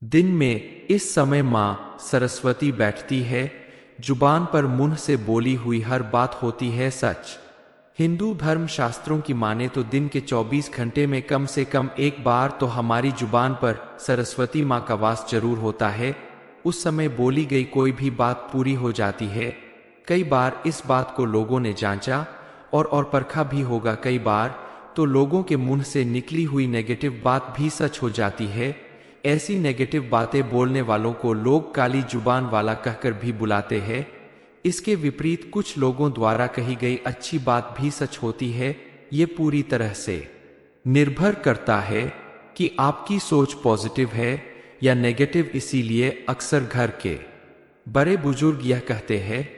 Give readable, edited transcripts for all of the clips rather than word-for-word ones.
दिन में इस समय माँ सरस्वती बैठती है, जुबान पर मुंह से बोली हुई हर बात होती है सच। हिंदू धर्म शास्त्रों की माने तो दिन के 24 घंटे में कम से कम एक बार तो हमारी जुबान पर सरस्वती माँ का वास जरूर होता है। उस समय बोली गई कोई भी बात पूरी हो जाती है। कई बार इस बात को लोगों ने जांचा और परखा भी होगा। कई बार तो लोगों के मुंह से निकली हुई नेगेटिव बात भी सच हो जाती है। ऐसी नेगेटिव बातें बोलने वालों को लोग काली जुबान वाला कहकर भी बुलाते हैं। इसके विपरीत कुछ लोगों द्वारा कही गई अच्छी बात भी सच होती है। ये पूरी तरह से निर्भर करता है कि आपकी सोच पॉजिटिव है या नेगेटिव। इसीलिए अक्सर घर के बड़े बुजुर्ग यह कहते हैं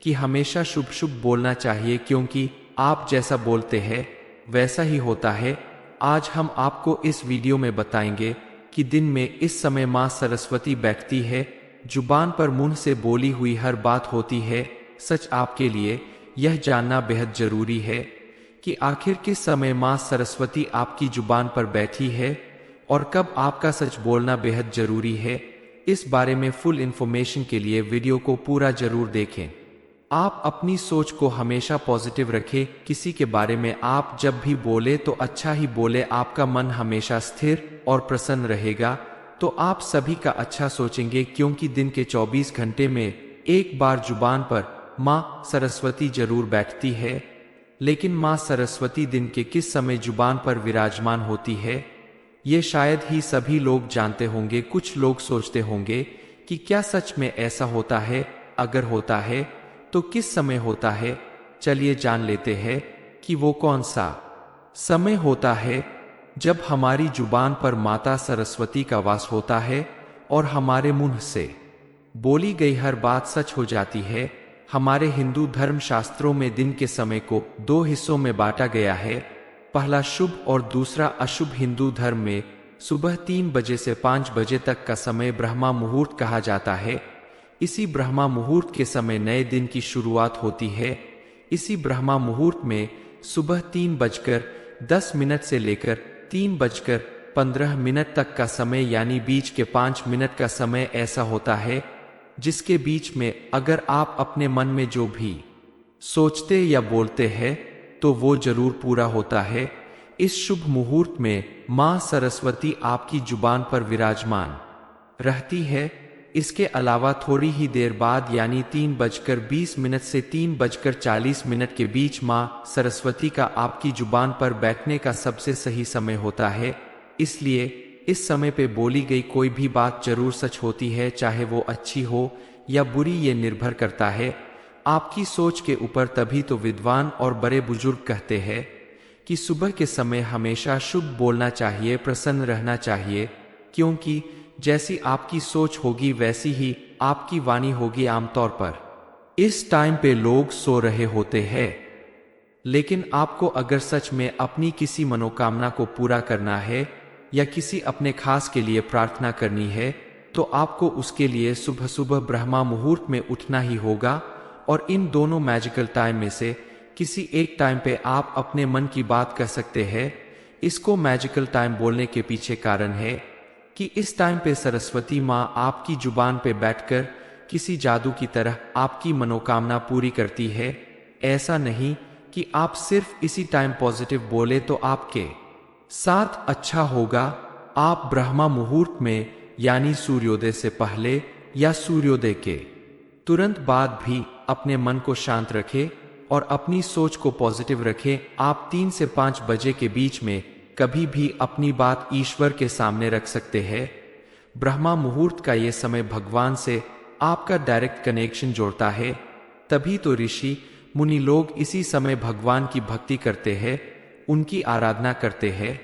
कि हमेशा शुभ शुभ बोलना चाहिए, क्योंकि आप जैसा बोलते हैं वैसा ही होता है। आज हम आपको इस वीडियो में बताएंगे कि दिन में इस समय माँ सरस्वती बैठती है, जुबान पर मुंह से बोली हुई हर बात होती है सच। आपके लिए यह जानना बेहद जरूरी है कि आखिर किस समय माँ सरस्वती आपकी जुबान पर बैठी है और कब आपका सच बोलना बेहद जरूरी है। इस बारे में फुल इंफॉर्मेशन के लिए वीडियो को पूरा जरूर देखें। आप अपनी सोच को हमेशा पॉजिटिव रखें। किसी के बारे में आप जब भी बोले तो अच्छा ही बोले। आपका मन हमेशा स्थिर और प्रसन्न रहेगा तो आप सभी का अच्छा सोचेंगे, क्योंकि दिन के 24 घंटे में एक बार जुबान पर माँ सरस्वती जरूर बैठती है। लेकिन माँ सरस्वती दिन के किस समय जुबान पर विराजमान होती है, ये शायद ही सभी लोग जानते होंगे। कुछ लोग सोचते होंगे कि क्या सच में ऐसा होता है, अगर होता है तो किस समय होता है। चलिए जान लेते हैं कि वो कौन सा समय होता है जब हमारी जुबान पर माता सरस्वती का वास होता है और हमारे मुंह से बोली गई हर बात सच हो जाती है। हमारे हिंदू धर्म शास्त्रों में दिन के समय को दो हिस्सों में बांटा गया है, पहला शुभ और दूसरा अशुभ। हिंदू धर्म में सुबह 3 बजे से 5 बजे तक का समय ब्रह्मा मुहूर्त कहा जाता है। इसी ब्रह्मा मुहूर्त के समय नए दिन की शुरुआत होती है। इसी ब्रह्मा मुहूर्त में सुबह 3:10 से लेकर 3:15 तक का समय, यानी बीच के 5 मिनट का समय ऐसा होता है जिसके बीच में अगर आप अपने मन में जो भी सोचते या बोलते हैं तो वो जरूर पूरा होता है। इस शुभ मुहूर्त में माँ सरस्वती आपकी जुबान पर विराजमान रहती है। इसके अलावा थोड़ी ही देर बाद यानी 3:20 से 3:40 के बीच माँ सरस्वती का आपकी जुबान पर बैठने का सबसे सही समय होता है। इसलिए इस समय पे बोली गई कोई भी बात जरूर सच होती है, चाहे वो अच्छी हो या बुरी। ये निर्भर करता है आपकी सोच के ऊपर। तभी तो विद्वान और बड़े बुजुर्ग कहते हैं कि सुबह के समय हमेशा शुभ बोलना चाहिए, प्रसन्न रहना चाहिए, क्योंकि जैसी आपकी सोच होगी वैसी ही आपकी वाणी होगी। आमतौर पर इस टाइम पे लोग सो रहे होते हैं, लेकिन आपको अगर सच में अपनी किसी मनोकामना को पूरा करना है या किसी अपने खास के लिए प्रार्थना करनी है तो आपको उसके लिए सुबह सुबह ब्रह्मा मुहूर्त में उठना ही होगा। और इन दोनों मैजिकल टाइम में से किसी एक टाइम पे आप अपने मन की बात कह सकते हैं। इसको मैजिकल टाइम बोलने के पीछे कारण है कि इस टाइम पे सरस्वती माँ आपकी जुबान पे बैठकर किसी जादू की तरह आपकी मनोकामना पूरी करती है। ऐसा नहीं कि आप सिर्फ इसी टाइम पॉजिटिव बोले तो आपके साथ अच्छा होगा। आप ब्रह्मा मुहूर्त में यानी सूर्योदय से पहले या सूर्योदय के तुरंत बाद भी अपने मन को शांत रखें और अपनी सोच को पॉजिटिव रखें। आप 3 से 5 बजे के बीच में कभी भी अपनी बात ईश्वर के सामने रख सकते हैं। ब्रह्मा मुहूर्त का ये समय भगवान से आपका डायरेक्ट कनेक्शन जोड़ता है। तभी तो ऋषि मुनि लोग इसी समय भगवान की भक्ति करते हैं, उनकी आराधना करते हैं,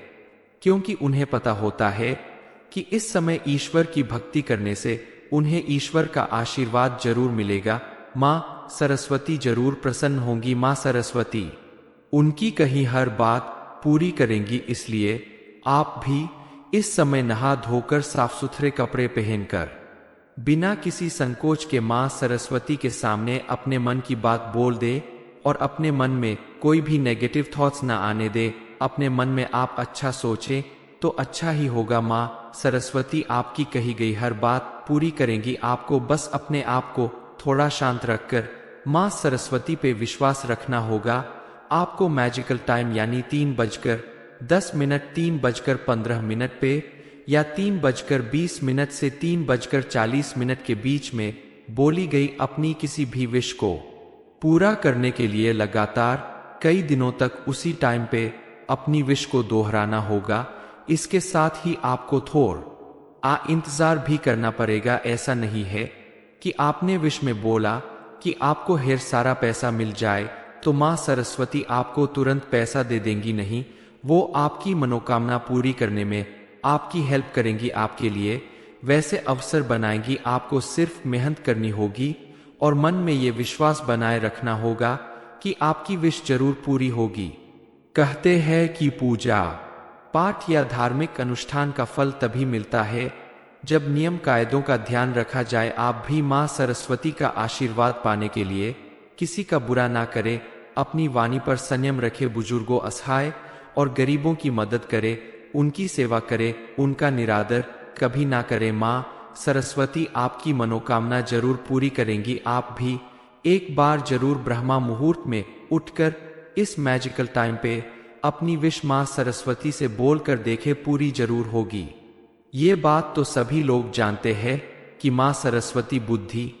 क्योंकि उन्हें पता होता है कि इस समय ईश्वर की भक्ति करने से उन्हें ईश्वर का आशीर्वाद जरूर मिलेगा। माँ सरस्वती जरूर प्रसन्न होंगी। माँ सरस्वती उनकी कही हर बात पूरी करेंगी। इसलिए आप भी इस समय नहा धोकर साफ सुथरे कपड़े पहनकर बिना किसी संकोच के माँ सरस्वती के सामने अपने मन की बात बोल दे और अपने मन में कोई भी नेगेटिव थॉट्स ना आने दे। अपने मन में आप अच्छा सोचें तो अच्छा ही होगा। माँ सरस्वती आपकी कही गई हर बात पूरी करेंगी। आपको बस अपने आप को थोड़ा शांत रखकर माँ सरस्वती पे विश्वास रखना होगा। आपको मैजिकल टाइम यानी 3:10 3:15 पे या 3:20 से 3:40 के बीच में बोली गई अपनी किसी भी विश को पूरा करने के लिए लगातार कई दिनों तक उसी टाइम पे अपनी विश को दोहराना होगा। इसके साथ ही आपको थोड़ा इंतजार भी करना पड़ेगा। ऐसा नहीं है कि आपने विश में बोला कि आपको ढेर सारा पैसा मिल जाए तो माँ सरस्वती आपको तुरंत पैसा दे देंगी। नहीं, वो आपकी मनोकामना पूरी करने में आपकी हेल्प करेंगी, आपके लिए वैसे अवसर बनाएंगी। आपको सिर्फ मेहनत करनी होगी और मन में ये विश्वास बनाए रखना होगा कि आपकी विश जरूर पूरी होगी। कहते हैं कि पूजा पाठ या धार्मिक अनुष्ठान का फल तभी मिलता है जब नियम कायदों का ध्यान रखा जाए। आप भी माँ सरस्वती का आशीर्वाद पाने के लिए किसी का बुरा ना करें, अपनी वाणी पर संयम रखे, बुजुर्गों, असहाय और गरीबों की मदद करे, उनकी सेवा करे, उनका निरादर कभी ना करे। माँ सरस्वती आपकी मनोकामना जरूर पूरी करेंगी। आप भी एक बार जरूर ब्रह्मा मुहूर्त में उठकर इस मैजिकल टाइम पे अपनी विश माँ सरस्वती से बोलकर देखे, पूरी जरूर होगी। ये बात तो सभी लोग जानते हैं कि माँ सरस्वती बुद्धि,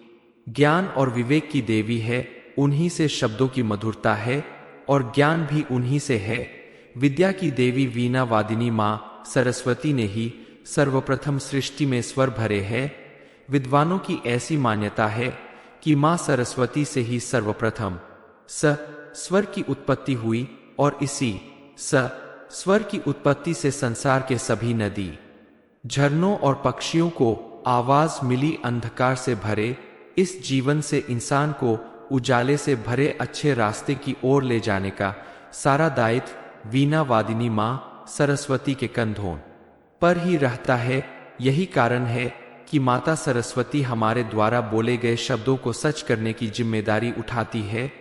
ज्ञान और विवेक की देवी है। उन्हीं से शब्दों की मधुरता है और ज्ञान भी उन्हीं से है। विद्या की देवी वीणा वादिनी माँ सरस्वती ने ही सर्वप्रथम सृष्टि में स्वर भरे हैं। विद्वानों की ऐसी मान्यता है कि माँ सरस्वती से ही सर्वप्रथम स्वर की उत्पत्ति हुई और इसी स्वर की उत्पत्ति से संसार के सभी नदी, झरनों और पक्षियों को आवाज मिली। अंधकार से भरे इस जीवन से इंसान को उजाले से भरे अच्छे रास्ते की ओर ले जाने का सारा दायित्व वीणा वादिनी माँ सरस्वती के कंधों पर ही रहता है। यही कारण है कि माता सरस्वती हमारे द्वारा बोले गए शब्दों को सच करने की जिम्मेदारी उठाती है।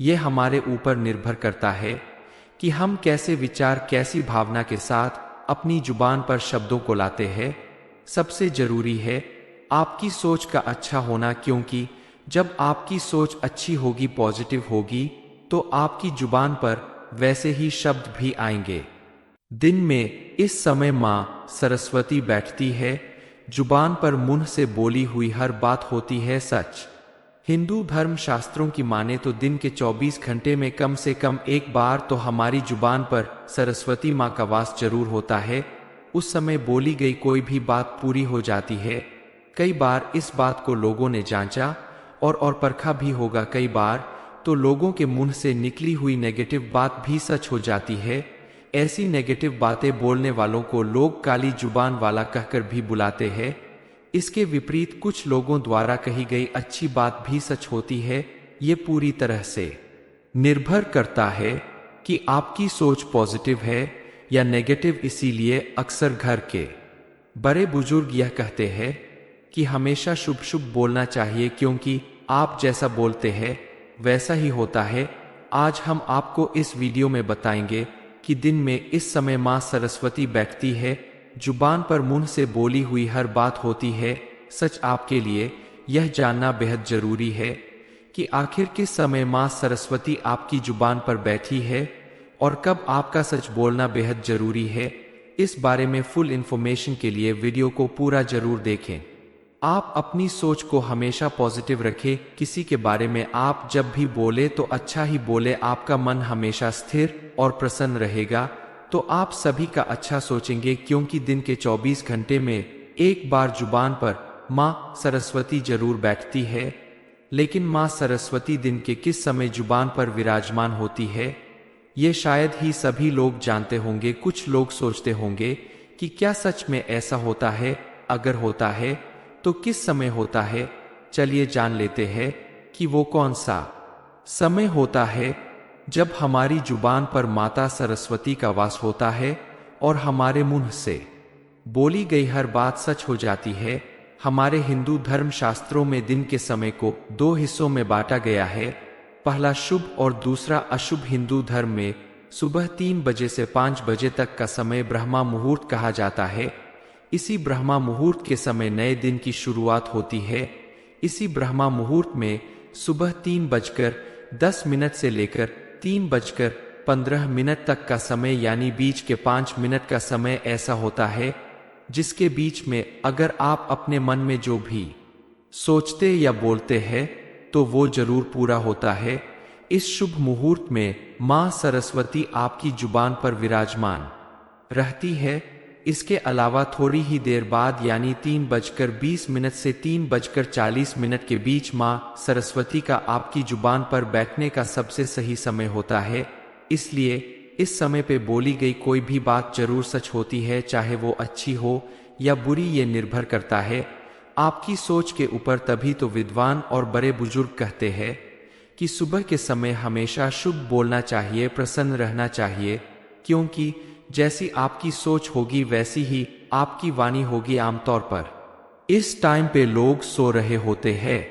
ये हमारे ऊपर निर्भर करता है कि हम कैसे विचार, कैसी भावना के साथ अपनी जुबान पर शब्दों को लाते हैं। सबसे जरूरी है आपकी सोच का अच्छा होना, क्योंकि जब आपकी सोच अच्छी होगी, पॉजिटिव होगी, तो आपकी जुबान पर वैसे ही शब्द भी आएंगे। दिन में इस समय माँ सरस्वती बैठती है, जुबान पर मुंह से बोली हुई हर बात होती है सच। हिंदू धर्म शास्त्रों की माने तो दिन के 24 घंटे में कम से कम एक बार तो हमारी जुबान पर सरस्वती माँ का वास जरूर होता है। उस समय बोली गई कोई भी बात पूरी हो जाती है। कई बार इस बात को लोगों ने जांचा और परखा भी होगा। कई बार तो लोगों के मुंह से निकली हुई नेगेटिव बात भी सच हो जाती है। ऐसी नेगेटिव बातें बोलने वालों को लोग काली जुबान वाला कहकर भी बुलाते हैं। इसके विपरीत कुछ लोगों द्वारा कही गई अच्छी बात भी सच होती है। ये पूरी तरह से निर्भर करता है कि आपकी सोच पॉजिटिव है या नेगेटिव। इसीलिए अक्सर घर के बड़े बुजुर्ग यह कहते हैं कि हमेशा शुभ शुभ बोलना चाहिए, क्योंकि आप जैसा बोलते हैं वैसा ही होता है। आज हम आपको इस वीडियो में बताएंगे कि दिन में इस समय माँ सरस्वती बैठती है, जुबान पर मुंह से बोली हुई हर बात होती है सच। आपके लिए यह जानना बेहद जरूरी है कि आखिर किस समय माँ सरस्वती आपकी जुबान पर बैठी है और कब आपका सच बोलना बेहद जरूरी है। इस बारे में फुल इंफॉर्मेशन के लिए वीडियो को पूरा जरूर देखें। आप अपनी सोच को हमेशा पॉजिटिव रखें। किसी के बारे में आप जब भी बोले तो अच्छा ही बोले। आपका मन हमेशा स्थिर और प्रसन्न रहेगा तो आप सभी का अच्छा सोचेंगे, क्योंकि दिन के 24 घंटे में एक बार जुबान पर माँ सरस्वती जरूर बैठती है। लेकिन माँ सरस्वती दिन के किस समय जुबान पर विराजमान होती है ये शायद ही सभी लोग जानते होंगे। कुछ लोग सोचते होंगे कि क्या सच में ऐसा होता है, अगर होता है तो किस समय होता है। चलिए जान लेते हैं कि वो कौन सा समय होता है जब हमारी जुबान पर माता सरस्वती का वास होता है और हमारे मुंह से बोली गई हर बात सच हो जाती है। हमारे हिंदू धर्म शास्त्रों में दिन के समय को 2 हिस्सों में बांटा गया है, पहला शुभ और दूसरा अशुभ। हिंदू धर्म में सुबह 3 बजे से 5 बजे तक का समय ब्रह्मा मुहूर्त कहा जाता है। इसी ब्रह्मा मुहूर्त के समय नए दिन की शुरुआत होती है। इसी ब्रह्मा मुहूर्त में सुबह 3:10 से लेकर 3:15 तक का समय यानी बीच के 5 मिनट का समय ऐसा होता है जिसके बीच में अगर आप अपने मन में जो भी सोचते या बोलते हैं तो वो जरूर पूरा होता है। इस शुभ मुहूर्त में मां सरस्वती आपकी जुबान पर विराजमान रहती है। इसके अलावा थोड़ी ही देर बाद यानी 3:20 से 3:40 के बीच मां सरस्वती का आपकी जुबान पर बैठने का सबसे सही समय होता है। इसलिए इस समय पे बोली गई कोई भी बात जरूर सच होती है, चाहे वो अच्छी हो या बुरी, ये निर्भर करता है आपकी सोच के ऊपर। तभी तो विद्वान और बड़े बुजुर्ग कहते हैं कि सुबह के समय हमेशा शुभ बोलना चाहिए, प्रसन्न रहना चाहिए, क्योंकि जैसी आपकी सोच होगी वैसी ही आपकी वाणी होगी। आमतौर पर इस टाइम पे लोग सो रहे होते हैं,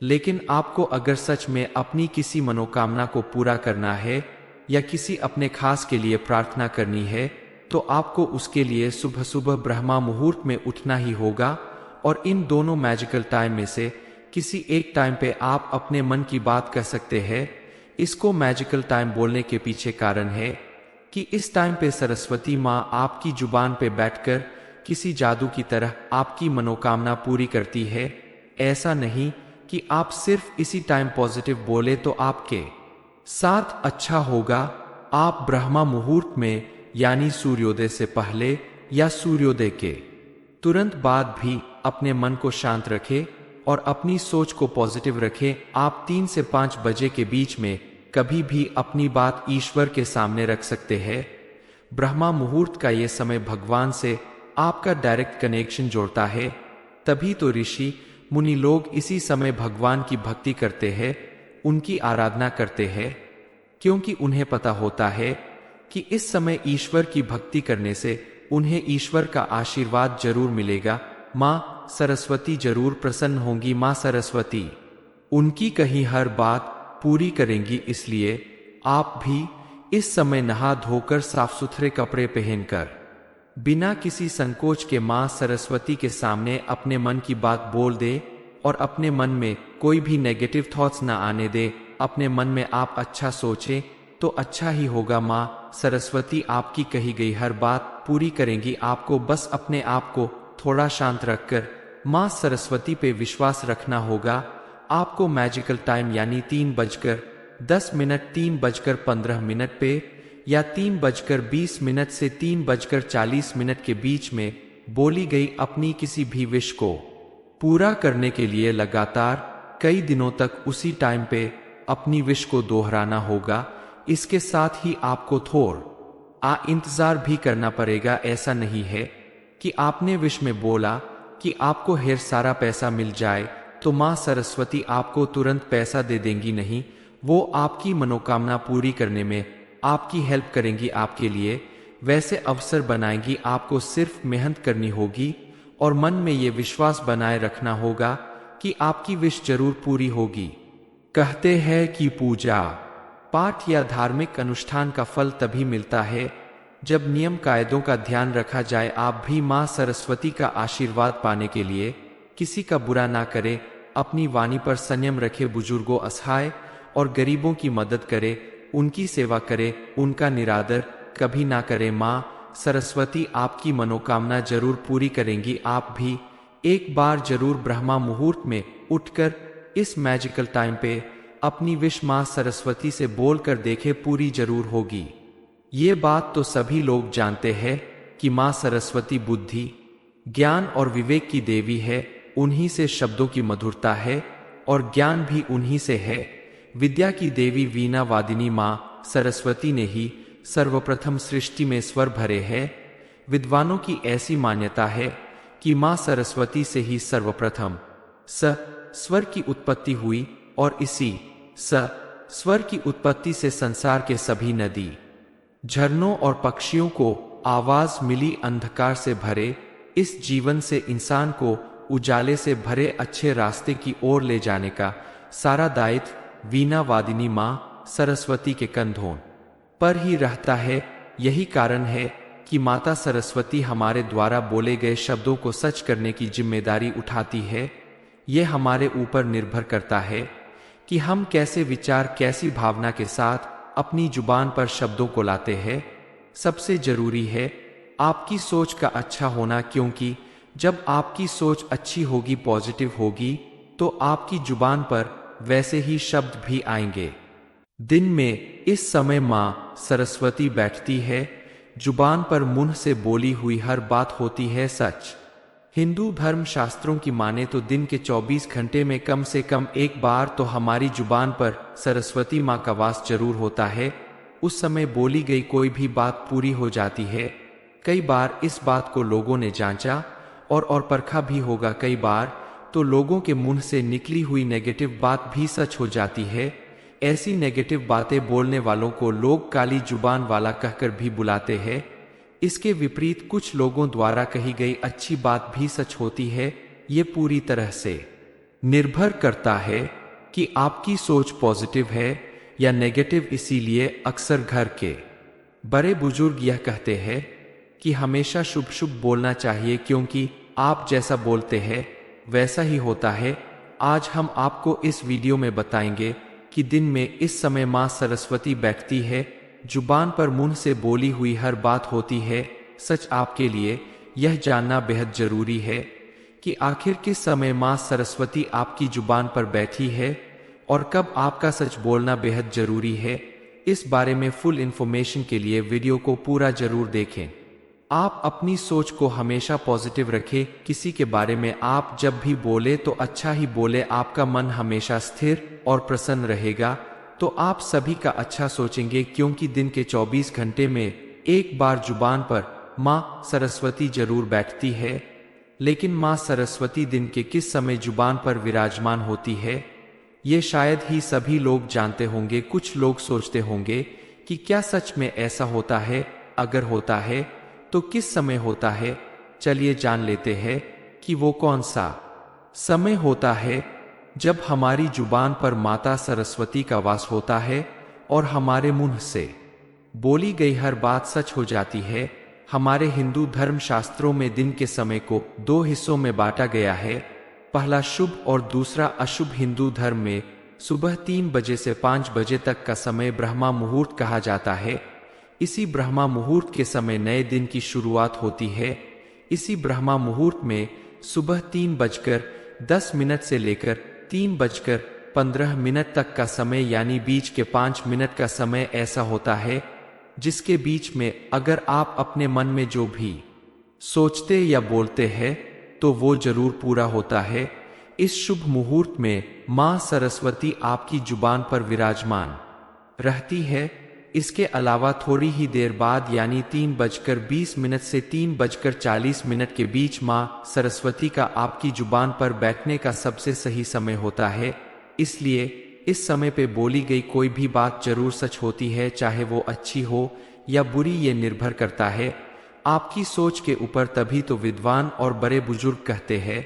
लेकिन आपको अगर सच में अपनी किसी मनोकामना को पूरा करना है या किसी अपने खास के लिए प्रार्थना करनी है तो आपको उसके लिए सुबह सुबह ब्रह्मा मुहूर्त में उठना ही होगा। और इन दोनों मैजिकल टाइम में से किसी एक टाइम पे आप अपने मन की बात कह सकते हैं। इसको मैजिकल टाइम बोलने के पीछे कारण है कि इस टाइम पे सरस्वती माँ आपकी जुबान पे बैठकर किसी जादू की तरह आपकी मनोकामना पूरी करती है। ऐसा नहीं कि आप सिर्फ इसी टाइम पॉजिटिव बोले तो आपके साथ अच्छा होगा। आप ब्रह्मा मुहूर्त में यानी सूर्योदय से पहले या सूर्योदय के तुरंत बाद भी अपने मन को शांत रखें और अपनी सोच को पॉजिटिव रखें। आप 3 से 5 बजे के बीच में कभी भी अपनी बात ईश्वर के सामने रख सकते हैं। ब्रह्मा मुहूर्त का ये समय भगवान से आपका डायरेक्ट कनेक्शन जोड़ता है। तभी तो ऋषि मुनि लोग इसी समय भगवान की भक्ति करते हैं, उनकी आराधना करते हैं, क्योंकि उन्हें पता होता है कि इस समय ईश्वर की भक्ति करने से उन्हें ईश्वर का आशीर्वाद जरूर मिलेगा। माँ सरस्वती जरूर प्रसन्न होंगी। माँ सरस्वती उनकी कही हर बात पूरी करेंगी। इसलिए आप भी इस समय नहा धोकर साफ सुथरे कपड़े पहनकर बिना किसी संकोच के माँ सरस्वती के सामने अपने मन की बात बोल दे और अपने मन में कोई भी नेगेटिव थॉट्स ना आने दे। अपने मन में आप अच्छा सोचें तो अच्छा ही होगा। माँ सरस्वती आपकी कही गई हर बात पूरी करेंगी। आपको बस अपने आप को थोड़ा शांत रखकर माँ सरस्वती पे विश्वास रखना होगा। आपको मैजिकल टाइम यानी 3:10 3:15 पे या 3:20 से 3:40 के बीच में बोली गई अपनी किसी भी विश को पूरा करने के लिए लगातार कई दिनों तक उसी टाइम पे अपनी विश को दोहराना होगा। इसके साथ ही आपको थोड़ा इंतजार भी करना पड़ेगा। ऐसा नहीं है कि आपने विश में बोला कि आपको ढेर सारा पैसा मिल जाए तो माँ सरस्वती आपको तुरंत पैसा दे देंगी। नहीं, वो आपकी मनोकामना पूरी करने में आपकी हेल्प करेंगी, आपके लिए वैसे अवसर बनाएंगी। आपको सिर्फ मेहनत करनी होगी और मन में ये विश्वास बनाए रखना होगा कि आपकी विश जरूर पूरी होगी। कहते हैं कि पूजा पाठ या धार्मिक अनुष्ठान का फल तभी मिलता है जब नियम कायदों का ध्यान रखा जाए। आप भी माँ सरस्वती का आशीर्वाद पाने के लिए किसी का बुरा ना करें, अपनी वाणी पर संयम रखे, बुजुर्गों, असहाय और गरीबों की मदद करे, उनकी सेवा करे, उनका निरादर कभी ना करे। माँ सरस्वती आपकी मनोकामना जरूर पूरी करेंगी। आप भी एक बार जरूर ब्रह्मा मुहूर्त में उठकर इस मैजिकल टाइम पे अपनी विश माँ सरस्वती से बोलकर देखे, पूरी जरूर होगी। ये बात तो सभी लोग जानते हैं कि माँ सरस्वती बुद्धि, ज्ञान और विवेक की देवी है। उन्हीं से शब्दों की मधुरता है और ज्ञान भी उन्हीं से है। विद्या की देवी वीणा वादिनी माँ सरस्वती ने ही सर्वप्रथम सृष्टि में स्वर भरे हैं। विद्वानों की ऐसी मान्यता है कि माँ सरस्वती से ही सर्वप्रथम स्वर की उत्पत्ति हुई और इसी स्वर की उत्पत्ति से संसार के सभी नदी, झरनों और पक्षियों को आवाज मिली। अंधकार से भरे इस जीवन से इंसान को उजाले से भरे अच्छे रास्ते की ओर ले जाने का सारा दायित्व वीणा वादिनी माँ सरस्वती के कंधों पर ही रहता है। यही कारण है कि माता सरस्वती हमारे द्वारा बोले गए शब्दों को सच करने की जिम्मेदारी उठाती है। यह हमारे ऊपर निर्भर करता है कि हम कैसे विचार, कैसी भावना के साथ अपनी जुबान पर शब्दों को लाते हैं। सबसे जरूरी है आपकी सोच का अच्छा होना, क्योंकि जब आपकी सोच अच्छी होगी, पॉजिटिव होगी, तो आपकी जुबान पर वैसे ही शब्द भी आएंगे। दिन में इस समय माँ सरस्वती बैठती है, जुबान पर मुंह से बोली हुई हर बात होती है सच। हिंदू धर्म शास्त्रों की माने तो दिन के 24 घंटे में कम से कम एक बार तो हमारी जुबान पर सरस्वती माँ का वास जरूर होता है। उस समय बोली गई कोई भी बात पूरी हो जाती है। कई बार इस बात को लोगों ने जांचा और परखा भी होगा। कई बार तो लोगों के मुंह से निकली हुई नेगेटिव बात भी सच हो जाती है। ऐसी नेगेटिव बातें बोलने वालों को लोग काली जुबान वाला कहकर भी बुलाते हैं। इसके विपरीत कुछ लोगों द्वारा कही गई अच्छी बात भी सच होती है। ये पूरी तरह से निर्भर करता है कि आपकी सोच पॉजिटिव है या नेगेटिव। इसीलिए अक्सर घर के बड़े बुजुर्ग यह कहते हैं कि हमेशा शुभ शुभ बोलना चाहिए, क्योंकि आप जैसा बोलते हैं वैसा ही होता है। आज हम आपको इस वीडियो में बताएंगे कि दिन में इस समय माँ सरस्वती बैठती है, जुबान पर मुंह से बोली हुई हर बात होती है सच। आपके लिए यह जानना बेहद जरूरी है कि आखिर किस समय माँ सरस्वती आपकी जुबान पर बैठी है और कब आपका सच बोलना बेहद जरूरी है। इस बारे में फुल इंफॉर्मेशन के लिए वीडियो को पूरा जरूर देखें। आप अपनी सोच को हमेशा पॉजिटिव रखें। किसी के बारे में आप जब भी बोले तो अच्छा ही बोले। आपका मन हमेशा स्थिर और प्रसन्न रहेगा तो आप सभी का अच्छा सोचेंगे, क्योंकि दिन के 24 घंटे में एक बार जुबान पर माँ सरस्वती जरूर बैठती है। लेकिन माँ सरस्वती दिन के किस समय जुबान पर विराजमान होती है, ये शायद ही सभी लोग जानते होंगे। कुछ लोग सोचते होंगे कि क्या सच में ऐसा होता है? अगर होता है तो किस समय होता है? चलिए जान लेते हैं कि वो कौन सा समय होता है जब हमारी जुबान पर माता सरस्वती का वास होता है और हमारे मुंह से बोली गई हर बात सच हो जाती है। हमारे हिंदू धर्म शास्त्रों में दिन के समय को 2 हिस्सों में बांटा गया है, पहला शुभ और दूसरा अशुभ। हिंदू धर्म में सुबह 3 बजे से 5 बजे तक का समय ब्रह्मा मुहूर्त कहा जाता है। इसी ब्रह्मा मुहूर्त के समय नए दिन की शुरुआत होती है। इसी ब्रह्मा मुहूर्त में सुबह 3:10 से लेकर 3:15 तक का समय, यानी बीच के 5 मिनट का समय ऐसा होता है जिसके बीच में अगर आप अपने मन में जो भी सोचते या बोलते हैं तो वो जरूर पूरा होता है। इस शुभ मुहूर्त में माँ सरस्वती आपकी जुबान पर विराजमान रहती है। इसके अलावा थोड़ी ही देर बाद यानी 3:20 से 3:40 के बीच माँ सरस्वती का आपकी जुबान पर बैठने का सबसे सही समय होता है। इसलिए इस समय पे बोली गई कोई भी बात जरूर सच होती है, चाहे वो अच्छी हो या बुरी। ये निर्भर करता है आपकी सोच के ऊपर। तभी तो विद्वान और बड़े बुजुर्ग कहते हैं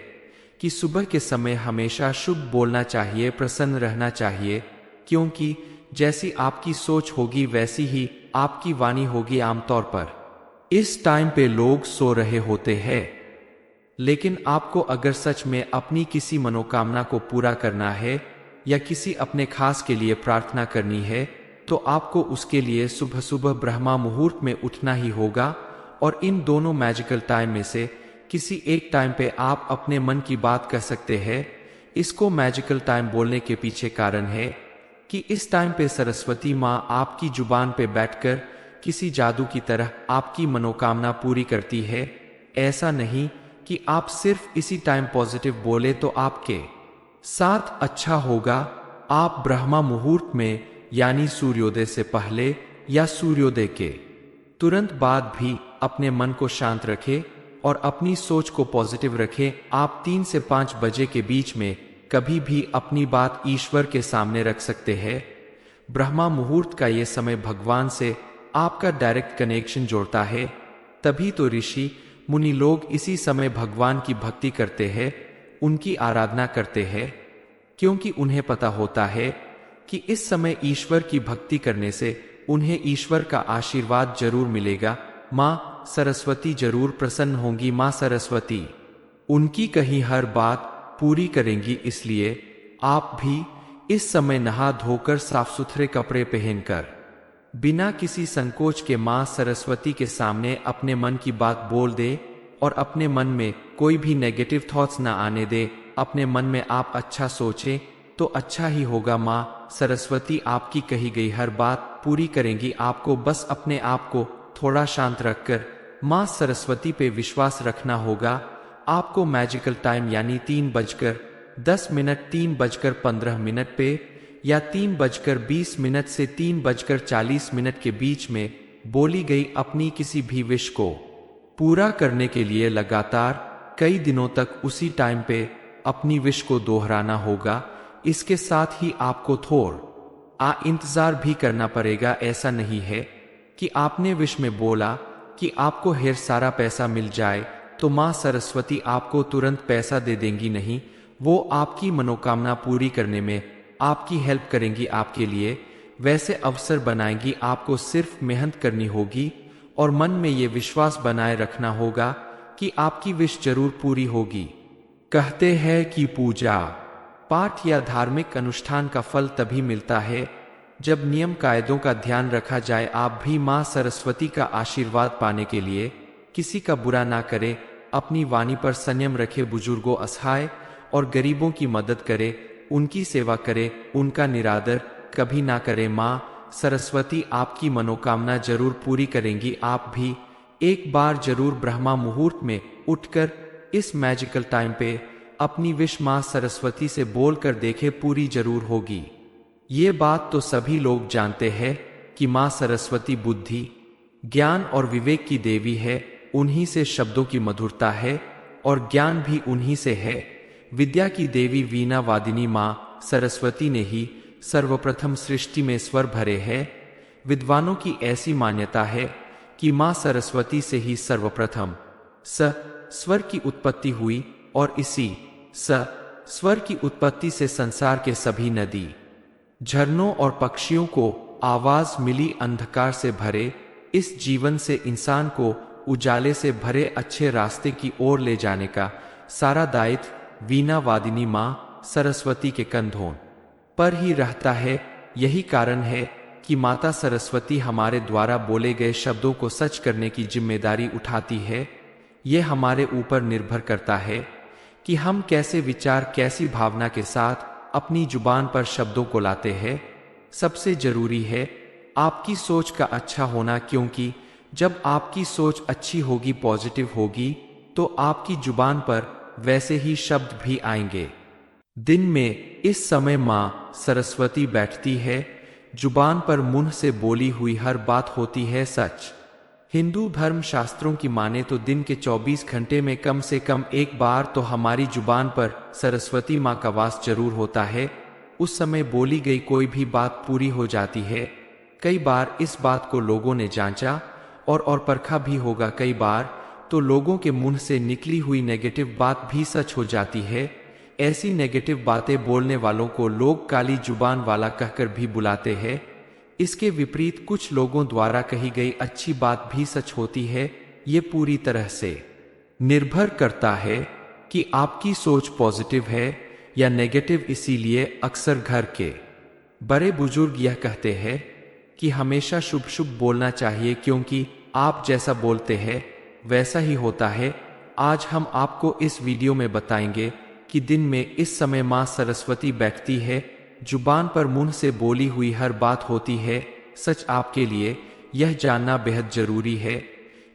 कि सुबह के समय हमेशा शुभ बोलना चाहिए, प्रसन्न रहना चाहिए, क्योंकि जैसी आपकी सोच होगी वैसी ही आपकी वाणी होगी। आमतौर पर इस टाइम पे लोग सो रहे होते हैं, लेकिन आपको अगर सच में अपनी किसी मनोकामना को पूरा करना है या किसी अपने खास के लिए प्रार्थना करनी है तो आपको उसके लिए सुबह सुबह ब्रह्मा मुहूर्त में उठना ही होगा। और इन दोनों मैजिकल टाइम में से किसी एक टाइम पे आप अपने मन की बात कह सकते हैं। इसको मैजिकल टाइम बोलने के पीछे कारण है कि इस टाइम पे सरस्वती माँ आपकी जुबान पे बैठकर किसी जादू की तरह आपकी मनोकामना पूरी करती है। ऐसा नहीं कि आप सिर्फ इसी टाइम पॉजिटिव बोले तो आपके साथ अच्छा होगा। आप ब्रह्मा मुहूर्त में यानी सूर्योदय से पहले या सूर्योदय के तुरंत बाद भी अपने मन को शांत रखें और अपनी सोच को पॉजिटिव रखें। आप 3 से 5 बजे के बीच में कभी भी अपनी बात ईश्वर के सामने रख सकते हैं। ब्रह्मा मुहूर्त का ये समय भगवान से आपका डायरेक्ट कनेक्शन जोड़ता है। तभी तो ऋषि मुनि लोग इसी समय भगवान की भक्ति करते हैं, उनकी आराधना करते हैं, क्योंकि उन्हें पता होता है कि इस समय ईश्वर की भक्ति करने से उन्हें ईश्वर का आशीर्वाद जरूर मिलेगा। माँ सरस्वती जरूर प्रसन्न होंगी। माँ सरस्वती उनकी कही हर बात पूरी करेंगी, इसलिए आप भी इस समय नहा धोकर साफ सुथरे कपड़े पहनकर बिना किसी संकोच के माँ सरस्वती के सामने अपने मन की बात बोल दे और अपने मन में कोई भी नेगेटिव थॉट्स ना आने दे। अपने मन में आप अच्छा सोचें तो अच्छा ही होगा। माँ सरस्वती आपकी कही गई हर बात पूरी करेंगी। आपको बस अपने आप को थोड़ा शांत रखकर माँ सरस्वती पे विश्वास रखना होगा। आपको मैजिकल टाइम यानी 3:10 3:15 पे या 3:20 से 3:40 के बीच में बोली गई अपनी किसी भी विश को पूरा करने के लिए लगातार कई दिनों तक उसी टाइम पे अपनी विश को दोहराना होगा। इसके साथ ही आपको थोड़ा इंतजार भी करना पड़ेगा। ऐसा नहीं है कि आपने विश में बोला कि आपको ढेर सारा पैसा मिल जाए तो माँ सरस्वती आपको तुरंत पैसा दे देंगी। नहीं, वो आपकी मनोकामना पूरी करने में आपकी हेल्प करेंगी, आपके लिए वैसे अवसर बनाएंगी। आपको सिर्फ मेहनत करनी होगी और मन में ये विश्वास बनाए रखना होगा कि आपकी विश जरूर पूरी होगी। कहते हैं कि पूजा पाठ या धार्मिक अनुष्ठान का फल तभी मिलता है जब नियम कायदों का ध्यान रखा जाए। आप भी माँ सरस्वती का आशीर्वाद पाने के लिए किसी का बुरा ना करें, अपनी वाणी पर संयम रखे, बुजुर्गों असहाय और गरीबों की मदद करे, उनकी सेवा करे, उनका निरादर कभी ना करे। माँ सरस्वती आपकी मनोकामना जरूर पूरी करेंगी। आप भी एक बार जरूर ब्रह्मा मुहूर्त में उठकर इस मैजिकल टाइम पे अपनी विश माँ सरस्वती से बोलकर देखे, पूरी जरूर होगी। ये बात तो सभी लोग जानते हैं कि माँ सरस्वती बुद्धि, ज्ञान और विवेक की देवी है। उन्हीं से शब्दों की मधुरता है और ज्ञान भी उन्हीं से है। विद्या की देवी वीणा वादिनी माँ सरस्वती ने ही सर्वप्रथम सृष्टि में स्वर भरे हैं। विद्वानों की ऐसी मान्यता है कि माँ सरस्वती से ही सर्वप्रथम स्वर की उत्पत्ति हुई और इसी स्वर की उत्पत्ति से संसार के सभी नदी, झरनों और पक्षियों को आवाज मिली। अंधकार से भरे इस जीवन से इंसान को उजाले से भरे अच्छे रास्ते की ओर ले जाने का सारा दायित्व वीणा वादिनी माँ सरस्वती के कंधों पर ही रहता है। यही कारण है कि माता सरस्वती हमारे द्वारा बोले गए शब्दों को सच करने की जिम्मेदारी उठाती है। ये हमारे ऊपर निर्भर करता है कि हम कैसे विचार, कैसी भावना के साथ अपनी जुबान पर शब्दों को लाते हैं। सबसे जरूरी है आपकी सोच का अच्छा होना, क्योंकि जब आपकी सोच अच्छी होगी, पॉजिटिव होगी, तो आपकी जुबान पर वैसे ही शब्द भी आएंगे। दिन में इस समय माँ सरस्वती बैठती है, जुबान पर मुंह से बोली हुई हर बात होती है सच। हिंदू धर्म शास्त्रों की माने तो दिन के 24 घंटे में कम से कम एक बार तो हमारी जुबान पर सरस्वती माँ का वास जरूर होता है। उस समय बोली गई कोई भी बात पूरी हो जाती है। कई बार इस बात को लोगों ने जांचा और परखा भी होगा। कई बार तो लोगों के मुंह से निकली हुई नेगेटिव बात भी सच हो जाती है। ऐसी नेगेटिव बातें बोलने वालों को लोग काली जुबान वाला कहकर भी बुलाते हैं। इसके विपरीत कुछ लोगों द्वारा कही गई अच्छी बात भी सच होती है। ये पूरी तरह से निर्भर करता है कि आपकी सोच पॉजिटिव है या नेगेटिव। इसीलिए अक्सर घर के बड़े बुजुर्ग यह कहते हैं कि हमेशा शुभ शुभ बोलना चाहिए, क्योंकि आप जैसा बोलते हैं वैसा ही होता है। आज हम आपको इस वीडियो में बताएंगे कि दिन में इस समय माँ सरस्वती बैठती है, जुबान पर मुंह से बोली हुई हर बात होती है सच। आपके लिए यह जानना बेहद जरूरी है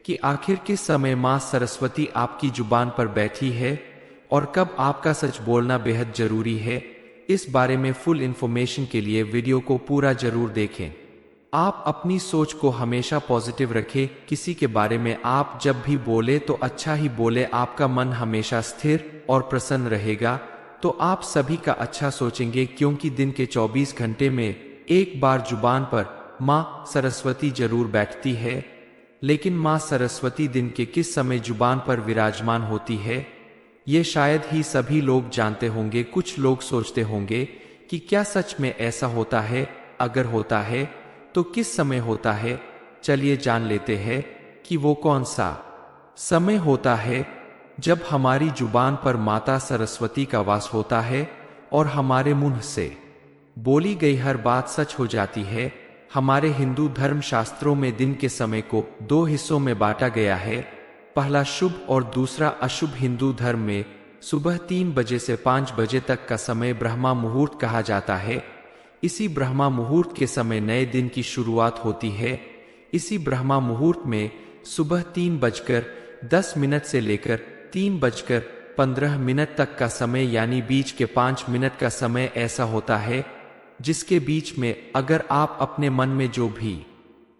कि आखिर किस समय माँ सरस्वती आपकी जुबान पर बैठी है और कब आपका सच बोलना बेहद जरूरी है। इस बारे में फुल इंफॉर्मेशन के लिए वीडियो को पूरा जरूर देखें। आप अपनी सोच को हमेशा पॉजिटिव रखें। किसी के बारे में आप जब भी बोले तो अच्छा ही बोले। आपका मन हमेशा स्थिर और प्रसन्न रहेगा तो आप सभी का अच्छा सोचेंगे, क्योंकि दिन के 24 घंटे में एक बार जुबान पर माँ सरस्वती जरूर बैठती है। लेकिन माँ सरस्वती दिन के किस समय जुबान पर विराजमान होती है, ये शायद ही सभी लोग जानते होंगे। कुछ लोग सोचते होंगे कि क्या सच में ऐसा होता है, अगर होता है तो किस समय होता है। चलिए जान लेते हैं कि वो कौन सा समय होता है जब हमारी जुबान पर माता सरस्वती का वास होता है और हमारे मुंह से बोली गई हर बात सच हो जाती है। हमारे हिंदू धर्म शास्त्रों में दिन के समय को दो हिस्सों में बांटा गया है, पहला शुभ और दूसरा अशुभ। हिंदू धर्म में सुबह 3 बजे से 5 बजे तक का समय ब्रह्मा मुहूर्त कहा जाता है। इसी ब्रह्मा मुहूर्त के समय नए दिन की शुरुआत होती है। इसी ब्रह्मा मुहूर्त में सुबह 3:10 से लेकर 3:15 तक का समय यानी बीच के 5 मिनट का समय ऐसा होता है जिसके बीच में अगर आप अपने मन में जो भी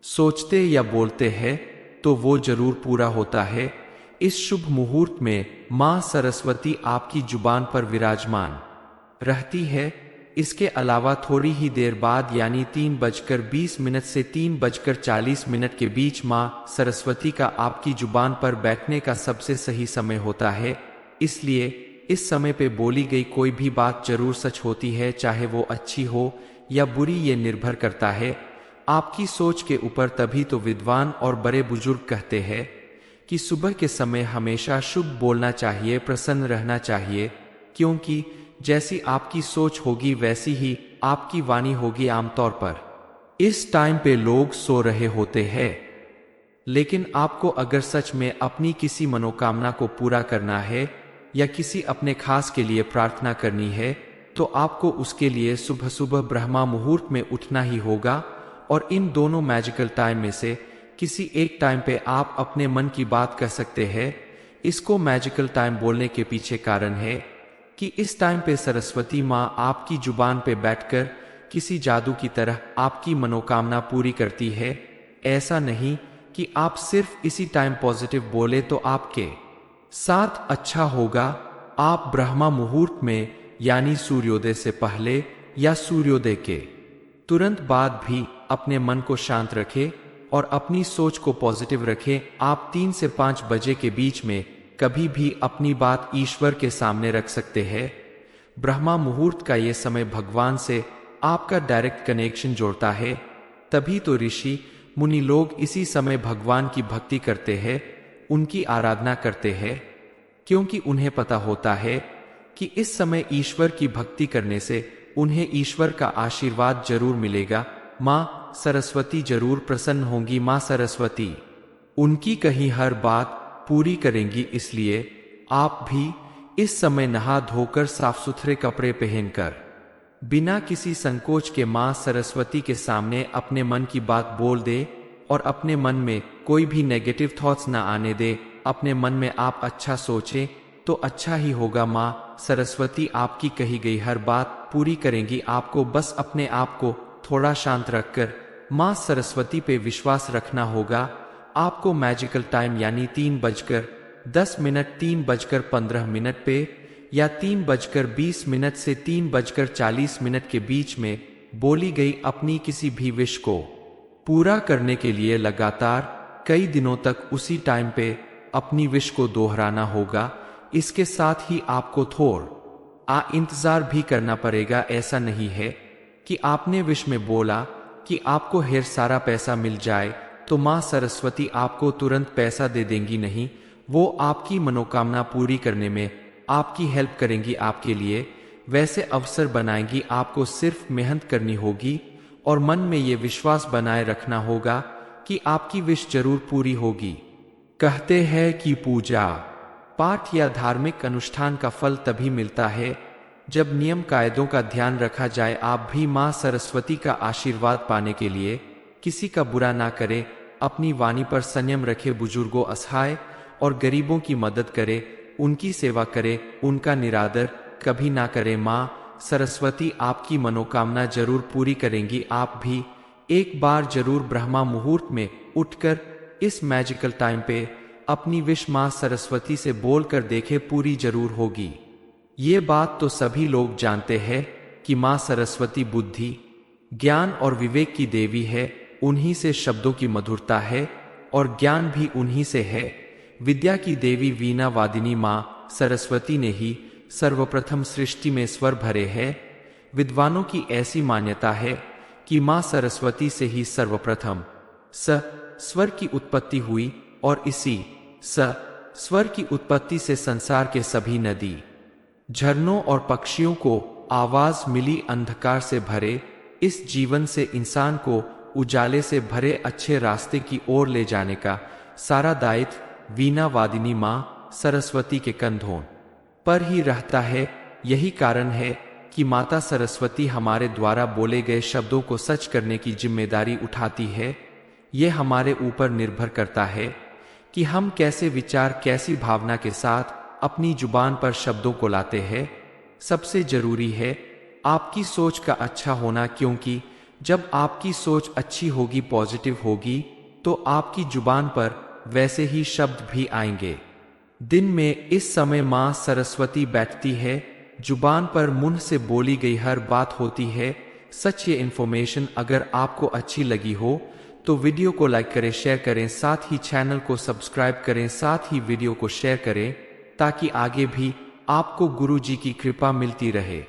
सोचते या बोलते हैं तो वो जरूर पूरा होता है। इस शुभ मुहूर्त में मां सरस्वती आपकी जुबान पर विराजमान रहती है। इसके अलावा थोड़ी ही देर बाद यानी 3:20 से 3:40 के बीच मां सरस्वती का आपकी जुबान पर बैठने का सबसे सही समय होता है। इसलिए इस समय पे बोली गई कोई भी बात जरूर सच होती है, चाहे वो अच्छी हो या बुरी, ये निर्भर करता है आपकी सोच के ऊपर। तभी तो विद्वान और बड़े बुजुर्ग कहते हैं कि सुबह के समय हमेशा शुभ बोलना चाहिए, प्रसन्न रहना चाहिए, क्योंकि जैसी आपकी सोच होगी वैसी ही आपकी वाणी होगी। आमतौर पर इस टाइम पे लोग सो रहे होते हैं, लेकिन आपको अगर सच में अपनी किसी मनोकामना को पूरा करना है या किसी अपने खास के लिए प्रार्थना करनी है तो आपको उसके लिए सुबह सुबह ब्रह्मा मुहूर्त में उठना ही होगा। और इन दोनों मैजिकल टाइम में से किसी एक टाइम पे आप अपने मन की बात कह सकते हैं। इसको मैजिकल टाइम बोलने के पीछे कारण है कि इस टाइम पे सरस्वती माँ आपकी जुबान पे बैठकर किसी जादू की तरह आपकी मनोकामना पूरी करती है। ऐसा नहीं कि आप सिर्फ इसी टाइम पॉजिटिव बोले तो आपके साथ अच्छा होगा। आप ब्रह्मा मुहूर्त में यानी सूर्योदय से पहले या सूर्योदय के तुरंत बाद भी अपने मन को शांत रखें और अपनी सोच को पॉजिटिव रखें। आप 3 से 5 बजे के बीच में कभी भी अपनी बात ईश्वर के सामने रख सकते हैं। ब्रह्मा मुहूर्त का ये समय भगवान से आपका डायरेक्ट कनेक्शन जोड़ता है। तभी तो ऋषि मुनि लोग इसी समय भगवान की भक्ति करते हैं, उनकी आराधना करते हैं, क्योंकि उन्हें पता होता है कि इस समय ईश्वर की भक्ति करने से उन्हें ईश्वर का आशीर्वाद जरूर मिलेगा। माँ सरस्वती जरूर प्रसन्न होंगी। माँ सरस्वती उनकी कही हर बात पूरी करेंगी। इसलिए आप भी इस समय नहा धोकर साफ सुथरे कपड़े पहनकर बिना किसी संकोच के माँ सरस्वती के सामने अपने मन की बात बोल दे और अपने मन में कोई भी नेगेटिव थॉट्स ना आने दे। अपने मन में आप अच्छा सोचें तो अच्छा ही होगा। माँ सरस्वती आपकी कही गई हर बात पूरी करेंगी। आपको बस अपने आप को थोड़ा शांत रखकर माँ सरस्वती पे विश्वास रखना होगा। आपको मैजिकल टाइम यानी 3:10 3:15 पे या 3:20 से 3:40 के बीच में बोली गई अपनी किसी भी विश को पूरा करने के लिए लगातार कई दिनों तक उसी टाइम पे अपनी विश को दोहराना होगा। इसके साथ ही आपको थोड़ा इंतजार भी करना पड़ेगा। ऐसा नहीं है कि आपने विश में बोला कि आपको ढेर सारा पैसा मिल जाए तो माँ सरस्वती आपको तुरंत पैसा दे देंगी। नहीं, वो आपकी मनोकामना पूरी करने में आपकी हेल्प करेंगी, आपके लिए वैसे अवसर बनाएंगी। आपको सिर्फ मेहनत करनी होगी और मन में ये विश्वास बनाए रखना होगा कि आपकी विश जरूर पूरी होगी। कहते हैं कि पूजा पाठ या धार्मिक अनुष्ठान का फल तभी मिलता है जब नियम कायदों का ध्यान रखा जाए। आप भी माँ सरस्वती का आशीर्वाद पाने के लिए किसी का बुरा ना करें, अपनी वाणी पर संयम रखे, बुजुर्गों, असहाय और गरीबों की मदद करे, उनकी सेवा करे, उनका निरादर कभी ना करे। माँ सरस्वती आपकी मनोकामना जरूर पूरी करेंगी। आप भी एक बार जरूर ब्रह्मा मुहूर्त में उठकर इस मैजिकल टाइम पे अपनी विश माँ सरस्वती से बोलकर देखे, पूरी जरूर होगी। ये बात तो सभी लोग जानते हैं कि माँ सरस्वती बुद्धि, ज्ञान और विवेक की देवी है। उन्हीं से शब्दों की मधुरता है और ज्ञान भी उन्हीं से है। विद्या की देवी वीणा वादिनी माँ सरस्वती ने ही सर्वप्रथम सृष्टि में स्वर भरे हैं। विद्वानों की ऐसी मान्यता है कि माँ सरस्वती से ही सर्वप्रथम स्वर की उत्पत्ति हुई। और इसी स्वर की उत्पत्ति से संसार के सभी नदी, झरनों और पक्षियों को आवाज मिली। अंधकार से भरे इस जीवन से इंसान को उजाले से भरे अच्छे रास्ते की ओर ले जाने का सारा दायित्व वीणा वादिनी माँ सरस्वती के कंधों पर ही रहता है। यही कारण है कि माता सरस्वती हमारे द्वारा बोले गए शब्दों को सच करने की जिम्मेदारी उठाती है। ये हमारे ऊपर निर्भर करता है कि हम कैसे विचार, कैसी भावना के साथ अपनी जुबान पर शब्दों को लाते हैं। सबसे जरूरी है आपकी सोच का अच्छा होना, क्योंकि जब आपकी सोच अच्छी होगी, पॉजिटिव होगी, तो आपकी जुबान पर वैसे ही शब्द भी आएंगे। दिन में इस समय माँ सरस्वती बैठती है, जुबान पर मुंह से बोली गई हर बात होती है सच। ये इन्फॉर्मेशन अगर आपको अच्छी लगी हो तो वीडियो को लाइक करें, शेयर करें, साथ ही चैनल को सब्सक्राइब करें, साथ ही वीडियो को शेयर करें ताकि आगे भी आपको गुरु जी की कृपा मिलती रहे।